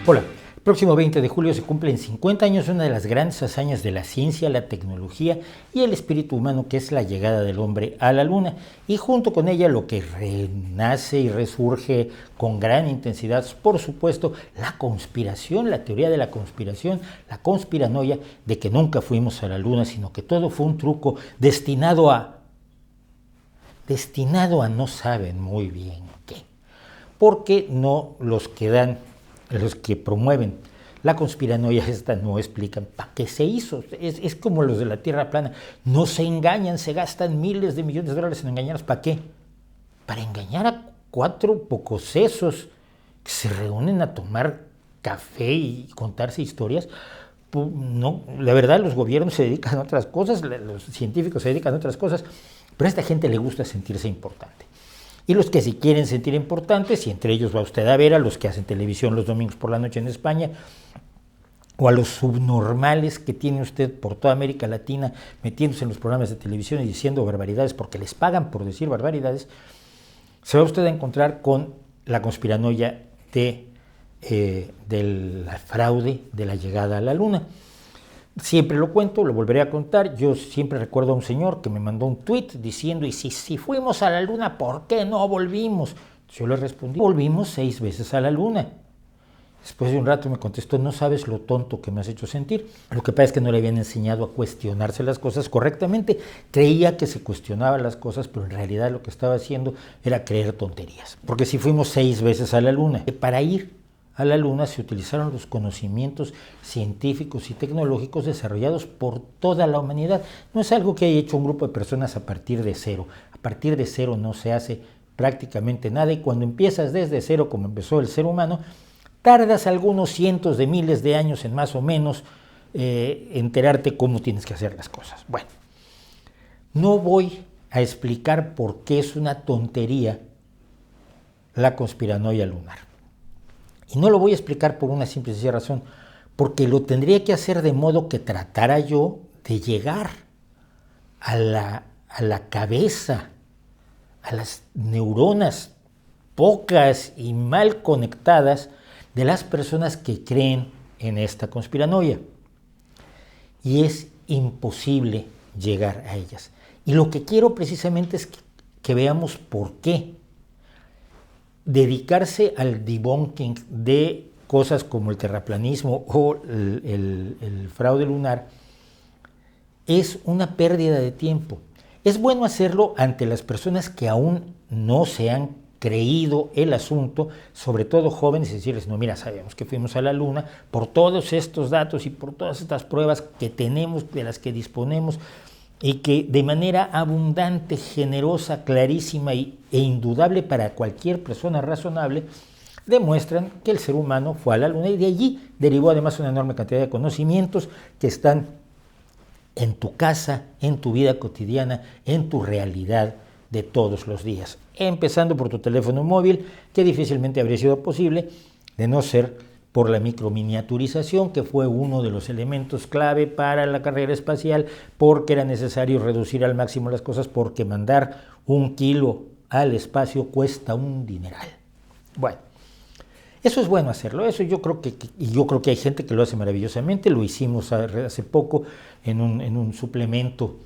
Hola, el próximo 20 de julio se cumplen 50 años de una de las grandes hazañas de la ciencia, la tecnología y el espíritu humano, que es la llegada del hombre a la Luna. Y junto con ella lo que renace y resurge con gran intensidad, por supuesto, la conspiración, la teoría de la conspiración, la conspiranoia de que nunca fuimos a la Luna, sino que todo fue un truco destinado a no saben muy bien qué. Porque no los que promueven la conspiranoia esta no explican para qué se hizo. Es como los de la Tierra plana. No se engañan, se gastan miles de millones de dólares en engañarnos. ¿Para qué? Para engañar a 4 pocosesos que se reúnen a tomar café y contarse historias. No, la verdad, los gobiernos se dedican a otras cosas, los científicos se dedican a otras cosas, pero a esta gente le gusta sentirse importante. Y los que sí quieren sentir importantes, y entre ellos va usted a ver a los que hacen televisión los domingos por la noche en España, o a los subnormales que tiene usted por toda América Latina metiéndose en los programas de televisión y diciendo barbaridades porque les pagan por decir barbaridades, se va usted a encontrar con la conspiranoia del fraude de la llegada a la Luna. Siempre lo cuento, lo volveré a contar. Yo siempre recuerdo a un señor que me mandó un tuit diciendo, y si fuimos a la Luna, ¿por qué no volvimos? Yo le respondí, volvimos 6 veces a la Luna. Después de un rato me contestó, no sabes lo tonto que me has hecho sentir. Lo que pasa es que no le habían enseñado a cuestionarse las cosas correctamente. Creía que se cuestionaba las cosas, pero en realidad lo que estaba haciendo era creer tonterías. Porque si fuimos 6 veces a la Luna, para ir a la Luna se utilizaron los conocimientos científicos y tecnológicos desarrollados por toda la humanidad. No es algo que haya hecho un grupo de personas a partir de cero. A partir de cero no se hace prácticamente nada, y cuando empiezas desde cero, como empezó el ser humano, tardas algunos cientos de miles de años en más o menos enterarte cómo tienes que hacer las cosas. Bueno, no voy a explicar por qué es una tontería la conspiranoia lunar. Y no lo voy a explicar por una simple y sencilla razón, porque lo tendría que hacer de modo que tratara yo de llegar a la cabeza, a las neuronas pocas y mal conectadas de las personas que creen en esta conspiranoia. Y es imposible llegar a ellas. Y lo que quiero precisamente es que veamos por qué. Dedicarse al debunking de cosas como el terraplanismo o el fraude lunar es una pérdida de tiempo. Es bueno hacerlo ante las personas que aún no se han creído el asunto, sobre todo jóvenes, y decirles, no, mira, sabemos que fuimos a la Luna por todos estos datos y por todas estas pruebas que tenemos, de las que disponemos, y que de manera abundante, generosa, clarísima e indudable para cualquier persona razonable, demuestran que el ser humano fue a la Luna, y de allí derivó además una enorme cantidad de conocimientos que están en tu casa, en tu vida cotidiana, en tu realidad de todos los días. Empezando por tu teléfono móvil, que difícilmente habría sido posible de no ser por la microminiaturización, que fue uno de los elementos clave para la carrera espacial, porque era necesario reducir al máximo las cosas, porque mandar 1 kilo al espacio cuesta un dineral. Bueno, eso es bueno hacerlo, eso yo creo que hay gente que lo hace maravillosamente. Lo hicimos hace poco en un suplemento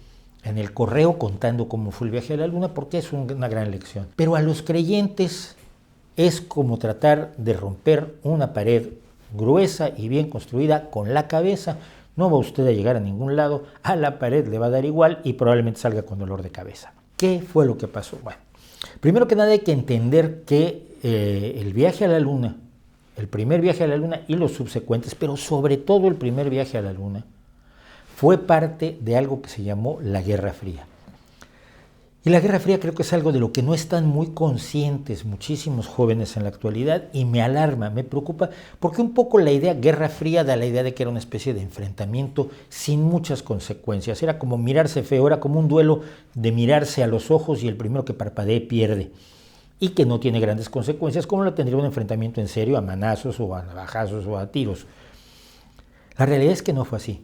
en el Correo, contando cómo fue el viaje a la Luna, porque es una gran lección. Pero a los creyentes es como tratar de romper una pared gruesa y bien construida con la cabeza. No va usted a llegar a ningún lado, a la pared le va a dar igual y probablemente salga con dolor de cabeza. ¿Qué fue lo que pasó? Bueno, primero que nada hay que entender que el viaje a la Luna, el primer viaje a la Luna y los subsecuentes, pero sobre todo el primer viaje a la Luna, fue parte de algo que se llamó la Guerra Fría. Y la Guerra Fría creo que es algo de lo que no están muy conscientes muchísimos jóvenes en la actualidad, y me alarma, me preocupa, porque un poco la idea Guerra Fría da la idea de que era una especie de enfrentamiento sin muchas consecuencias. Era como mirarse feo, era como un duelo de mirarse a los ojos y el primero que parpadee pierde, y que no tiene grandes consecuencias, como lo tendría un enfrentamiento en serio a manazos o a navajazos o a tiros. La realidad es que no fue así.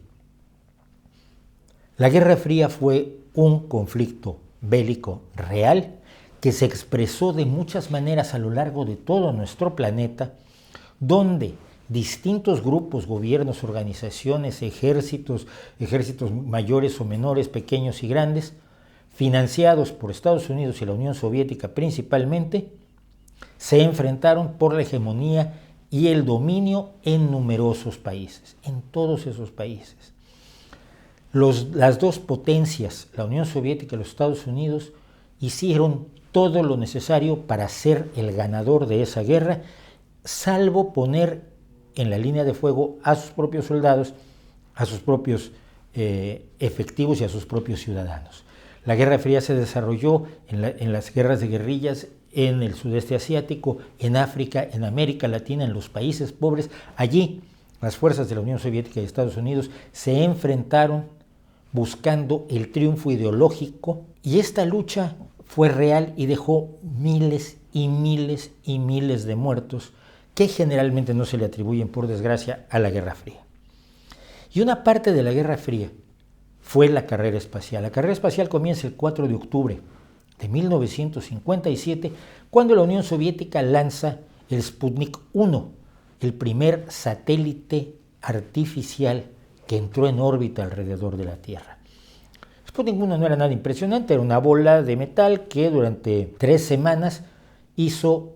La Guerra Fría fue un conflicto bélico real que se expresó de muchas maneras a lo largo de todo nuestro planeta, donde distintos grupos, gobiernos, organizaciones, ejércitos mayores o menores, pequeños y grandes, financiados por Estados Unidos y la Unión Soviética principalmente, se enfrentaron por la hegemonía y el dominio en numerosos países, en todos esos países. Las dos potencias, la Unión Soviética y los Estados Unidos, hicieron todo lo necesario para ser el ganador de esa guerra, salvo poner en la línea de fuego a sus propios soldados, a sus propios efectivos y a sus propios ciudadanos. La Guerra Fría se desarrolló en las guerras de guerrillas en el sudeste asiático, en África, en América Latina, en los países pobres. Allí las fuerzas de la Unión Soviética y Estados Unidos se enfrentaron buscando el triunfo ideológico, y esta lucha fue real y dejó miles y miles y miles de muertos que generalmente no se le atribuyen, por desgracia, a la Guerra Fría. Y una parte de la Guerra Fría fue la carrera espacial. La carrera espacial comienza el 4 de octubre de 1957, cuando la Unión Soviética lanza el Sputnik 1, el primer satélite artificial que entró en órbita alrededor de la Tierra. Sputnik 1 no era nada impresionante, era una bola de metal que durante 3 semanas hizo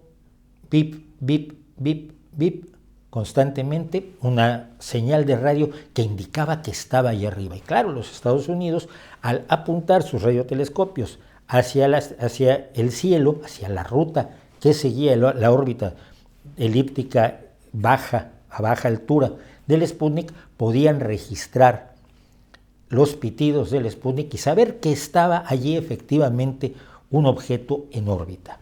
bip, bip, bip, bip constantemente, una señal de radio que indicaba que estaba ahí arriba. Y claro, los Estados Unidos, al apuntar sus radiotelescopios hacia el cielo, hacia la ruta que seguía la órbita elíptica a baja altura del Sputnik, podían registrar los pitidos del Sputnik y saber que estaba allí efectivamente un objeto en órbita.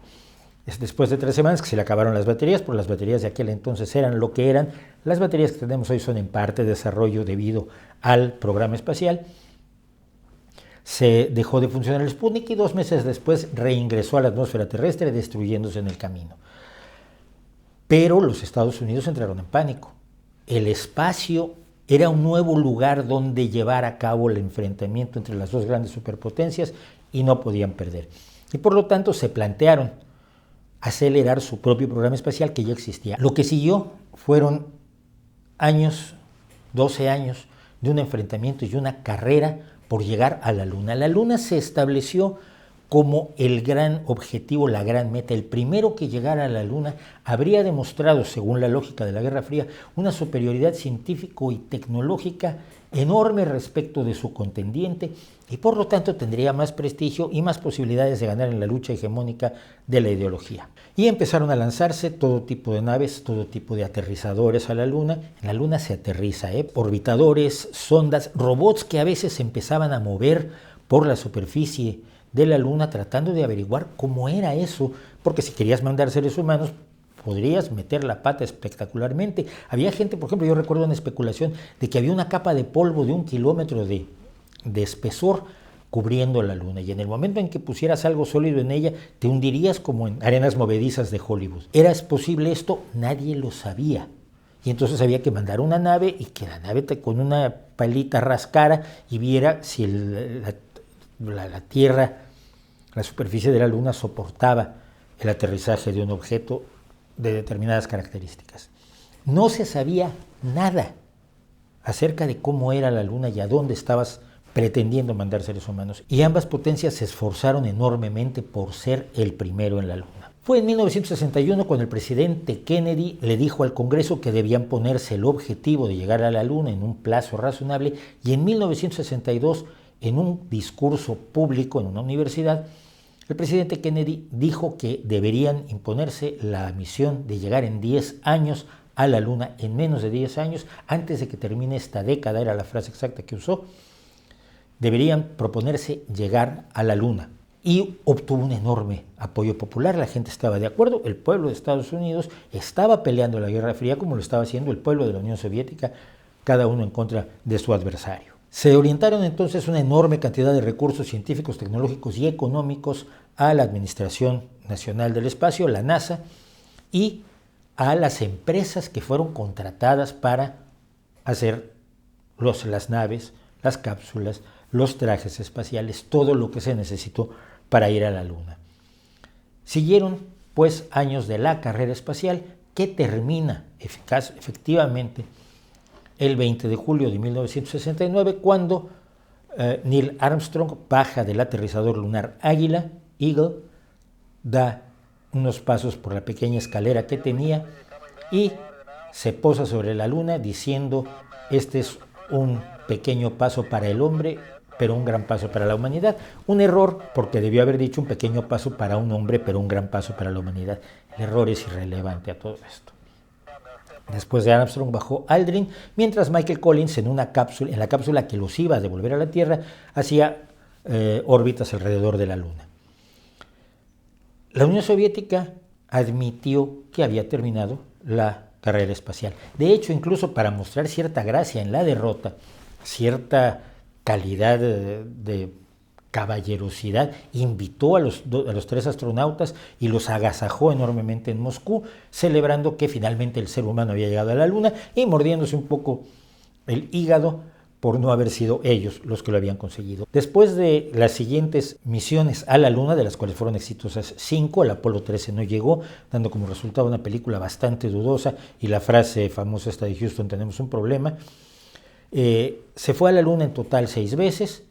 Es después de 3 semanas que se le acabaron las baterías, porque las baterías de aquel entonces eran lo que eran. Las baterías que tenemos hoy son en parte desarrollo debido al programa espacial. Se dejó de funcionar el Sputnik y 2 meses después reingresó a la atmósfera terrestre, destruyéndose en el camino. Pero los Estados Unidos entraron en pánico. El espacio era un nuevo lugar donde llevar a cabo el enfrentamiento entre las dos grandes superpotencias y no podían perder. Y por lo tanto se plantearon acelerar su propio programa espacial que ya existía. Lo que siguió fueron 12 años de un enfrentamiento y una carrera por llegar a la Luna. La Luna se estableció como el gran objetivo, la gran meta. El primero que llegara a la Luna habría demostrado, según la lógica de la Guerra Fría, una superioridad científico y tecnológica enorme respecto de su contendiente y por lo tanto tendría más prestigio y más posibilidades de ganar en la lucha hegemónica de la ideología. Y empezaron a lanzarse todo tipo de naves, todo tipo de aterrizadores a la Luna. En la Luna se aterriza, orbitadores, sondas, robots que a veces empezaban a mover por la superficie de la Luna tratando de averiguar cómo era eso, porque si querías mandar seres humanos podrías meter la pata espectacularmente. Había gente, por ejemplo, yo recuerdo una especulación de que había una capa de polvo de 1 kilómetro de espesor cubriendo la Luna, y en el momento en que pusieras algo sólido en ella, te hundirías como en arenas movedizas de Hollywood. ¿Era posible esto? Nadie lo sabía. Y entonces había que mandar una nave y que la nave con una palita rascara y viera si la Tierra, la superficie de la Luna, soportaba el aterrizaje de un objeto de determinadas características. No se sabía nada acerca de cómo era la Luna y a dónde estabas pretendiendo mandar seres humanos, y ambas potencias se esforzaron enormemente por ser el primero en la Luna. Fue en 1961 cuando el presidente Kennedy le dijo al Congreso que debían ponerse el objetivo de llegar a la Luna en un plazo razonable, y en 1962, en un discurso público en una universidad, el presidente Kennedy dijo que deberían imponerse la misión de llegar en 10 años a la Luna, en menos de 10 años, antes de que termine esta década, era la frase exacta que usó. Deberían proponerse llegar a la Luna. Y obtuvo un enorme apoyo popular, la gente estaba de acuerdo, el pueblo de Estados Unidos estaba peleando la Guerra Fría como lo estaba haciendo el pueblo de la Unión Soviética, cada uno en contra de su adversario. Se orientaron entonces una enorme cantidad de recursos científicos, tecnológicos y económicos a la Administración Nacional del Espacio, la NASA, y a las empresas que fueron contratadas para hacer las naves, las cápsulas, los trajes espaciales, todo lo que se necesitó para ir a la Luna. Siguieron, pues, años de la carrera espacial que termina efectivamente el 20 de julio de 1969, cuando Neil Armstrong baja del aterrizador lunar Eagle, da unos pasos por la pequeña escalera que tenía y se posa sobre la luna diciendo: este es un pequeño paso para el hombre, pero un gran paso para la humanidad. Un error, porque debió haber dicho un pequeño paso para un hombre, pero un gran paso para la humanidad. El error es irrelevante a todo esto. Después de Armstrong bajó Aldrin, mientras Michael Collins en la cápsula que los iba a devolver a la Tierra, hacía órbitas alrededor de la Luna. La Unión Soviética admitió que había terminado la carrera espacial. De hecho, incluso para mostrar cierta gracia en la derrota, cierta calidad de caballerosidad, invitó a los 3 astronautas y los agasajó enormemente en Moscú, celebrando que finalmente el ser humano había llegado a la Luna y mordiéndose un poco el hígado por no haber sido ellos los que lo habían conseguido. Después de las siguientes misiones a la Luna, de las cuales fueron exitosas 5, el Apolo 13 no llegó, dando como resultado una película bastante dudosa y la frase famosa esta de Houston: tenemos un problema. Se fue a la Luna en total 6 veces,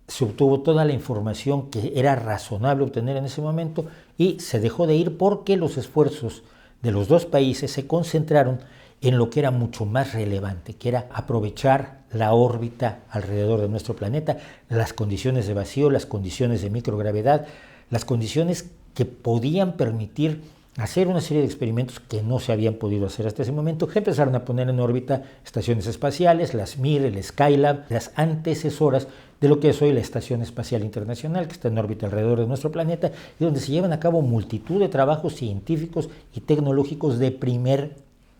se obtuvo toda la información que era razonable obtener en ese momento y se dejó de ir porque los esfuerzos de los dos países se concentraron en lo que era mucho más relevante, que era aprovechar la órbita alrededor de nuestro planeta, las condiciones de vacío, las condiciones de microgravedad, las condiciones que podían permitir hacer una serie de experimentos que no se habían podido hacer hasta ese momento. Empezaron a poner en órbita estaciones espaciales, las Mir, el Skylab, las antecesoras de lo que es hoy la Estación Espacial Internacional, que está en órbita alrededor de nuestro planeta y donde se llevan a cabo multitud de trabajos científicos y tecnológicos de primer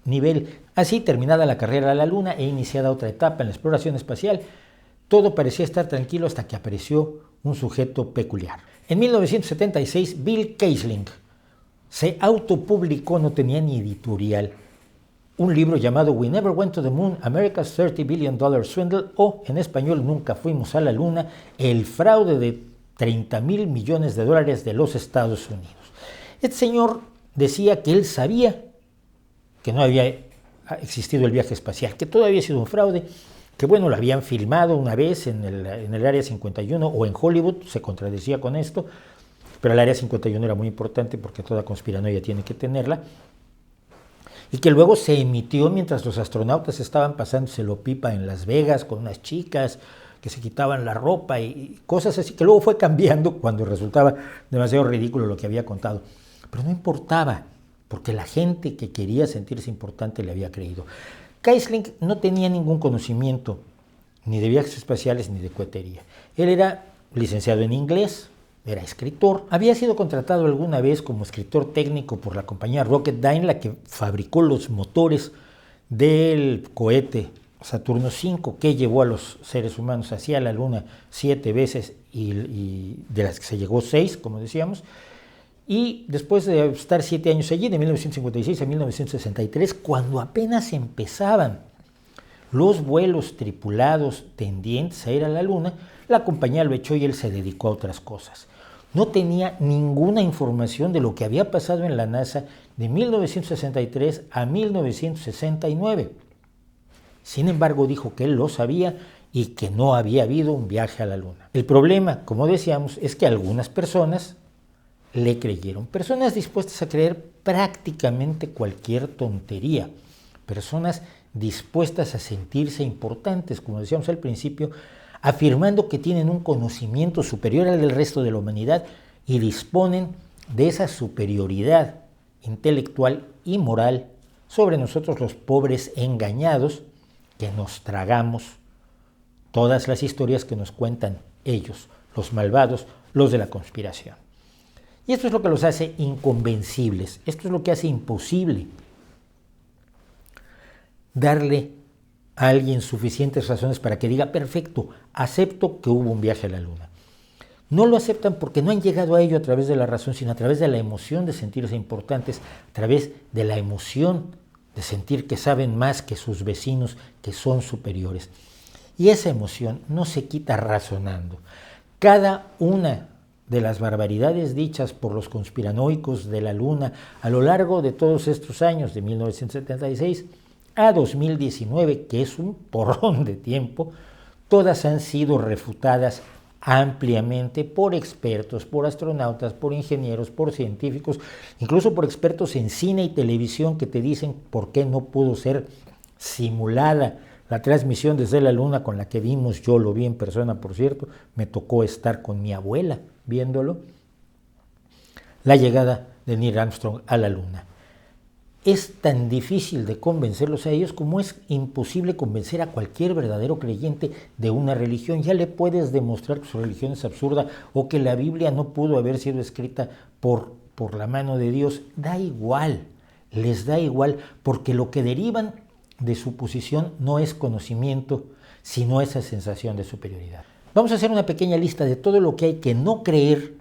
nivel. Así, terminada la carrera a la Luna e iniciada otra etapa en la exploración espacial, todo parecía estar tranquilo hasta que apareció un sujeto peculiar. En 1976, Bill Kaysling se autopublicó, no tenía ni editorial, un libro llamado We Never Went to the Moon, America's $30 Billion Swindle, o en español Nunca Fuimos a la Luna, el fraude de $30,000 millones de los Estados Unidos. Este señor decía que él sabía que no había existido el viaje espacial, que todo había sido un fraude, que bueno, lo habían filmado una vez en el Área 51 o en Hollywood, se contradecía con esto, pero el Área 51 era muy importante porque toda conspiranoia tiene que tenerla, y que luego se emitió mientras los astronautas estaban pasándoselo pipa en Las Vegas con unas chicas que se quitaban la ropa y cosas así, que luego fue cambiando cuando resultaba demasiado ridículo lo que había contado. Pero no importaba, porque la gente que quería sentirse importante le había creído. Kaysling no tenía ningún conocimiento ni de viajes espaciales ni de cohetería. Él era licenciado en inglés, era escritor, había sido contratado alguna vez como escritor técnico por la compañía Rocketdyne, la que fabricó los motores del cohete Saturno V, que llevó a los seres humanos hacia la Luna 7 veces y de las que se llegó 6, como decíamos. Y después de estar 7 años allí, de 1956 a 1963, cuando apenas empezaban los vuelos tripulados tendientes a ir a la Luna, la compañía lo echó y él se dedicó a otras cosas. No tenía ninguna información de lo que había pasado en la NASA de 1963 a 1969. Sin embargo, dijo que él lo sabía y que no había habido un viaje a la Luna. El problema, como decíamos, es que algunas personas le creyeron. Personas dispuestas a creer prácticamente cualquier tontería. Personas dispuestas a sentirse importantes, como decíamos al principio, afirmando que tienen un conocimiento superior al del resto de la humanidad y disponen de esa superioridad intelectual y moral sobre nosotros los pobres engañados que nos tragamos todas las historias que nos cuentan ellos, los malvados, los de la conspiración. Y esto es lo que los hace inconvencibles, esto es lo que hace imposible darle a alguien suficientes razones para que diga, perfecto, acepto que hubo un viaje a la Luna. No lo aceptan porque no han llegado a ello a través de la razón, sino a través de la emoción de sentirse importantes, a través de la emoción de sentir que saben más que sus vecinos, que son superiores. Y esa emoción no se quita razonando. Cada una de las barbaridades dichas por los conspiranoicos de la Luna a lo largo de todos estos años, de 1976 a 2019, que es un porrón de tiempo, todas han sido refutadas ampliamente por expertos, por astronautas, por ingenieros, por científicos, incluso por expertos en cine y televisión que te dicen por qué no pudo ser simulada la transmisión desde la Luna con la que vimos. Yo lo vi en persona, por cierto, me tocó estar con mi abuela viéndolo, la llegada de Neil Armstrong a la Luna. Es tan difícil de convencerlos a ellos como es imposible convencer a cualquier verdadero creyente de una religión. Ya le puedes demostrar que su religión es absurda o que la Biblia no pudo haber sido escrita por la mano de Dios. Da igual, les da igual, porque lo que derivan de su posición no es conocimiento, sino esa sensación de superioridad. Vamos a hacer una pequeña lista de todo lo que hay que no creer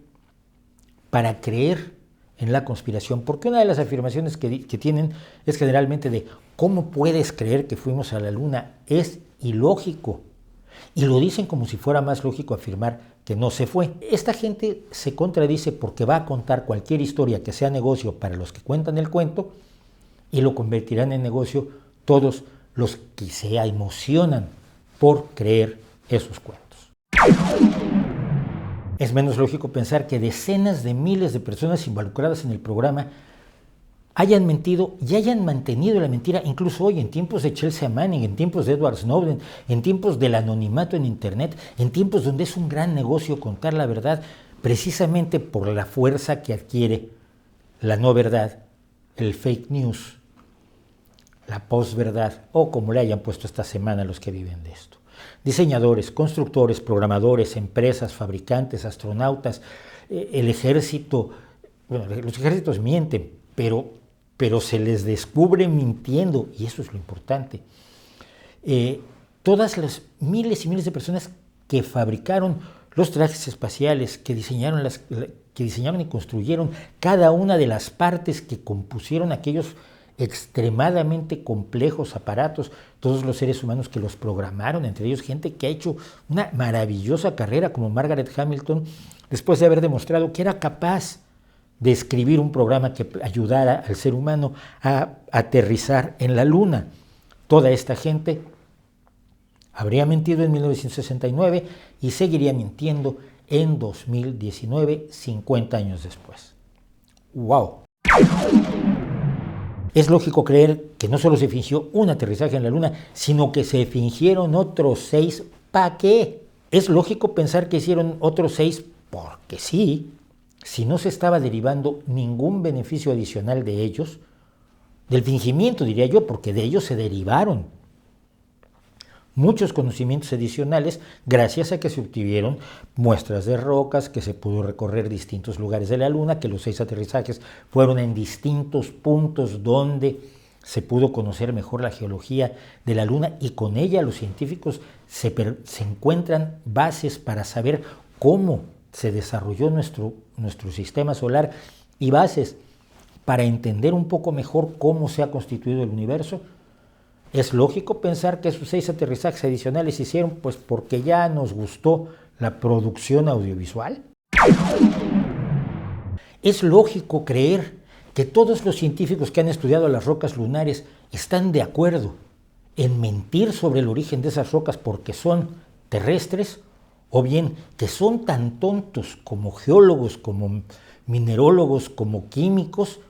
para creer en la conspiración, porque una de las afirmaciones que tienen es generalmente de ¿cómo puedes creer que fuimos a la Luna? Es ilógico. Y lo dicen como si fuera más lógico afirmar que no se fue. Esta gente se contradice porque va a contar cualquier historia que sea negocio para los que cuentan el cuento y lo convertirán en negocio todos los que se emocionan por creer esos cuentos. Es menos lógico pensar que decenas de miles de personas involucradas en el programa hayan mentido y hayan mantenido la mentira, incluso hoy, en tiempos de Chelsea Manning, en tiempos de Edward Snowden, en tiempos del anonimato en Internet, en tiempos donde es un gran negocio contar la verdad, precisamente por la fuerza que adquiere la no verdad, el fake news, la posverdad, o como le hayan puesto esta semana los que viven de esto. Diseñadores, constructores, programadores, empresas, fabricantes, astronautas, el ejército. Bueno, los ejércitos mienten, pero se les descubre mintiendo, y eso es lo importante. Todas las miles y miles de personas que fabricaron los trajes espaciales, que diseñaron y construyeron cada una de las partes que compusieron aquellos extremadamente complejos aparatos, todos los seres humanos que los programaron, entre ellos gente que ha hecho una maravillosa carrera como Margaret Hamilton, después de haber demostrado que era capaz de escribir un programa que ayudara al ser humano a aterrizar en la Luna. Toda esta gente habría mentido en 1969 y seguiría mintiendo en 2019, 50 años después. ¡Wow! Es lógico creer que no solo se fingió un aterrizaje en la Luna, sino que se fingieron otros 6. ¿Para qué? Es lógico pensar que hicieron otros 6 porque sí, si no se estaba derivando ningún beneficio adicional de ellos, del fingimiento diría yo, porque de ellos se derivaron muchos conocimientos adicionales gracias a que se obtuvieron muestras de rocas, que se pudo recorrer distintos lugares de la Luna, que los 6 aterrizajes fueron en distintos puntos donde se pudo conocer mejor la geología de la Luna y con ella los científicos se encuentran bases para saber cómo se desarrolló nuestro sistema solar y bases para entender un poco mejor cómo se ha constituido el universo. Es lógico pensar que esos 6 aterrizajes adicionales se hicieron pues porque ya nos gustó la producción audiovisual. Es lógico creer que todos los científicos que han estudiado las rocas lunares están de acuerdo en mentir sobre el origen de esas rocas porque son terrestres, o bien que son tan tontos como geólogos, como minerólogos, como químicos,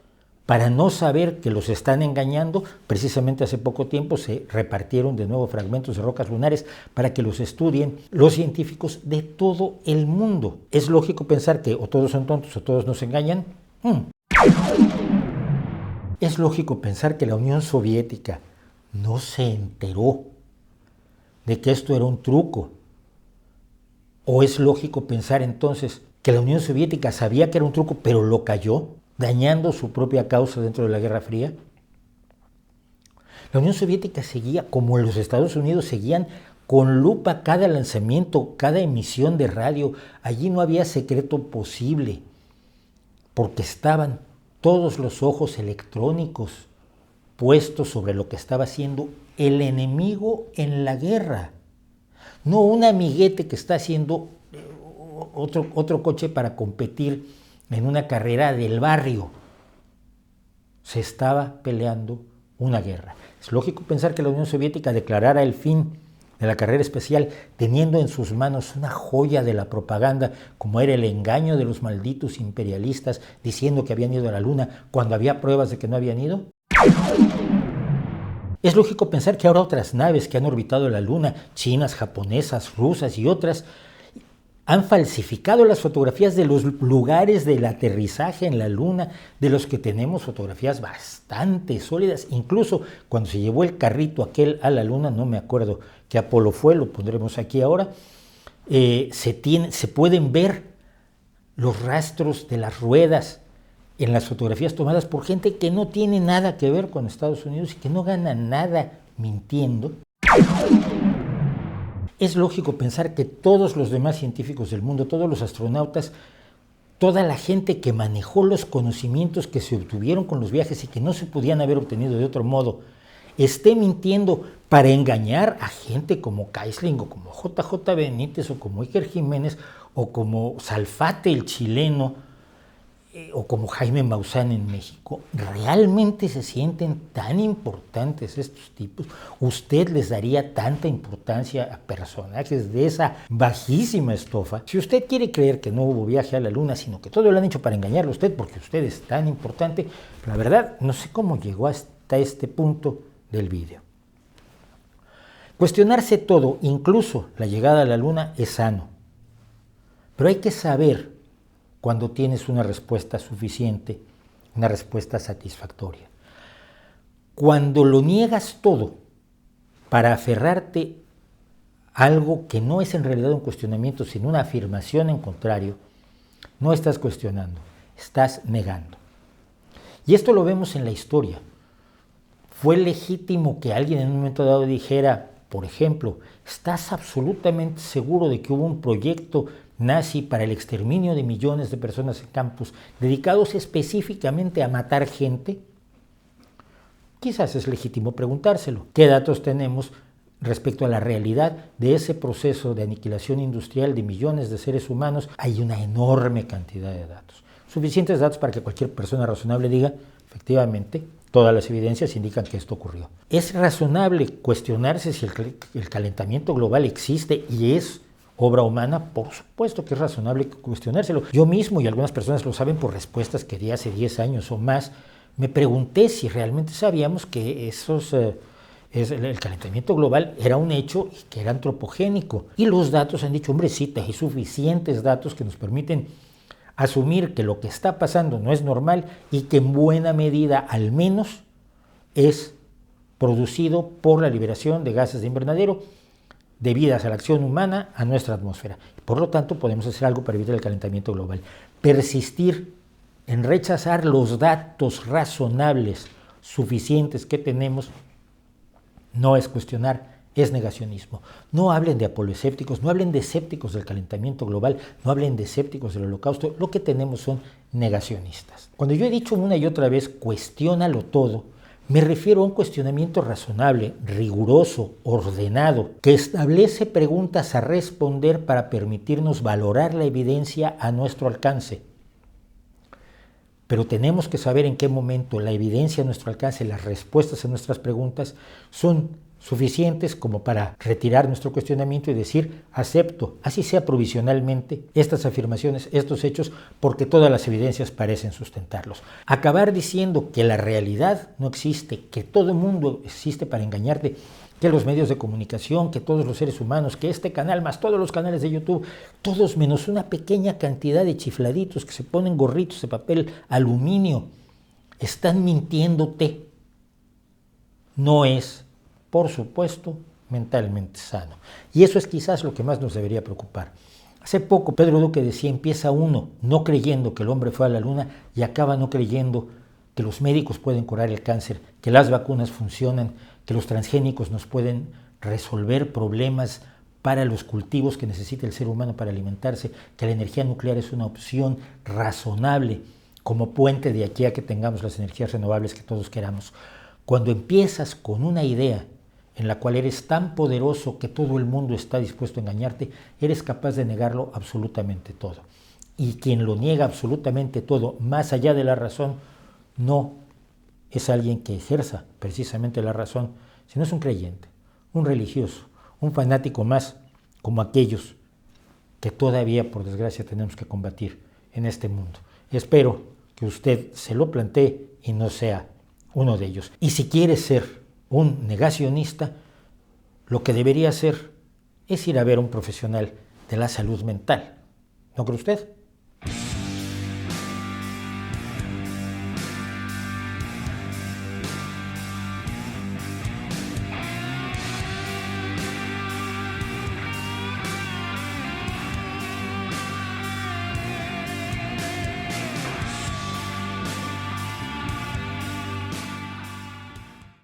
para no saber que los están engañando. Precisamente hace poco tiempo se repartieron de nuevo fragmentos de rocas lunares para que los estudien los científicos de todo el mundo. Es lógico pensar que o todos son tontos o todos nos engañan. Es lógico pensar que la Unión Soviética no se enteró de que esto era un truco. ¿O es lógico pensar entonces que la Unión Soviética sabía que era un truco pero lo cayó, dañando su propia causa dentro de la Guerra Fría? La Unión Soviética seguía, como los Estados Unidos, seguían con lupa cada lanzamiento, cada emisión de radio. Allí no había secreto posible, porque estaban todos los ojos electrónicos puestos sobre lo que estaba haciendo el enemigo en la guerra. No un amiguete que está haciendo otro coche para competir en una carrera del barrio. Se estaba peleando una guerra. Es lógico pensar que la Unión Soviética declarara el fin de la carrera espacial teniendo en sus manos una joya de la propaganda como era el engaño de los malditos imperialistas diciendo que habían ido a la Luna cuando había pruebas de que no habían ido. Es lógico pensar que ahora otras naves que han orbitado la Luna, chinas, japonesas, rusas y otras, han falsificado las fotografías de los lugares del aterrizaje en la Luna, de los que tenemos fotografías bastante sólidas. Incluso cuando se llevó el carrito aquel a la Luna, no me acuerdo qué Apolo fue, lo pondremos aquí ahora, se pueden ver los rastros de las ruedas en las fotografías tomadas por gente que no tiene nada que ver con Estados Unidos y que no gana nada mintiendo. Es lógico pensar que todos los demás científicos del mundo, todos los astronautas, toda la gente que manejó los conocimientos que se obtuvieron con los viajes y que no se podían haber obtenido de otro modo, esté mintiendo para engañar a gente como Quisling o como JJ Benítez o como Iker Jiménez o como Salfate el chileno o como Jaime Maussan en México. ¿Realmente se sienten tan importantes estos tipos? ¿Usted les daría tanta importancia a personajes de esa bajísima estofa? Si usted quiere creer que no hubo viaje a la Luna, sino que todo lo han hecho para engañarlo a usted porque usted es tan importante, la verdad no sé cómo llegó hasta este punto del vídeo. Cuestionarse todo, incluso la llegada a la Luna, es sano. Pero hay que saber cuando tienes una respuesta suficiente, una respuesta satisfactoria. Cuando lo niegas todo para aferrarte a algo que no es en realidad un cuestionamiento, sino una afirmación en contrario, no estás cuestionando, estás negando. Y esto lo vemos en la historia. Fue legítimo que alguien en un momento dado dijera, por ejemplo, ¿estás absolutamente seguro de que hubo un proyecto nazi para el exterminio de millones de personas en campos dedicados específicamente a matar gente? Quizás es legítimo preguntárselo. ¿Qué datos tenemos respecto a la realidad de ese proceso de aniquilación industrial de millones de seres humanos? Hay una enorme cantidad de datos. Suficientes datos para que cualquier persona razonable diga, efectivamente, todas las evidencias indican que esto ocurrió. Es razonable cuestionarse si el calentamiento global existe y es obra humana. Por supuesto que es razonable cuestionárselo. Yo mismo, y algunas personas lo saben por respuestas que di hace 10 años o más, me pregunté si realmente sabíamos que el calentamiento global era un hecho y que era antropogénico. Y los datos han dicho, hombre, sí, hay suficientes datos que nos permiten asumir que lo que está pasando no es normal y que en buena medida, al menos, es producido por la liberación de gases de invernadero debidas a la acción humana a nuestra atmósfera. Por lo tanto, podemos hacer algo para evitar el calentamiento global. Persistir en rechazar los datos razonables suficientes que tenemos no es cuestionar, es negacionismo. No hablen de apoloescépticos, no hablen de escépticos del calentamiento global, no hablen de escépticos del holocausto. Lo que tenemos son negacionistas. Cuando yo he dicho una y otra vez, cuestiónalo todo, me refiero a un cuestionamiento razonable, riguroso, ordenado, que establece preguntas a responder para permitirnos valorar la evidencia a nuestro alcance. Pero tenemos que saber en qué momento la evidencia a nuestro alcance, las respuestas a nuestras preguntas son suficientes como para retirar nuestro cuestionamiento y decir, acepto, así sea provisionalmente, estas afirmaciones, estos hechos, porque todas las evidencias parecen sustentarlos. Acabar diciendo que la realidad no existe, que todo el mundo existe para engañarte, que los medios de comunicación, que todos los seres humanos, que este canal más todos los canales de YouTube, todos menos una pequeña cantidad de chifladitos que se ponen gorritos de papel aluminio, están mintiéndote, no es, por supuesto, mentalmente sano. Y eso es quizás lo que más nos debería preocupar. Hace poco Pedro Duque decía, empieza uno no creyendo que el hombre fue a la luna y acaba no creyendo que los médicos pueden curar el cáncer, que las vacunas funcionan, que los transgénicos nos pueden resolver problemas para los cultivos que necesita el ser humano para alimentarse, que la energía nuclear es una opción razonable como puente de aquí a que tengamos las energías renovables que todos queramos. Cuando empiezas con una idea en la cual eres tan poderoso que todo el mundo está dispuesto a engañarte, eres capaz de negarlo absolutamente todo. Y quien lo niega absolutamente todo, más allá de la razón, no es alguien que ejerza precisamente la razón, sino es un creyente, un religioso, un fanático más, como aquellos que todavía, por desgracia, tenemos que combatir en este mundo. Espero que usted se lo plantee y no sea uno de ellos. Y si quiere ser un negacionista, lo que debería hacer es ir a ver a un profesional de la salud mental. ¿No cree usted?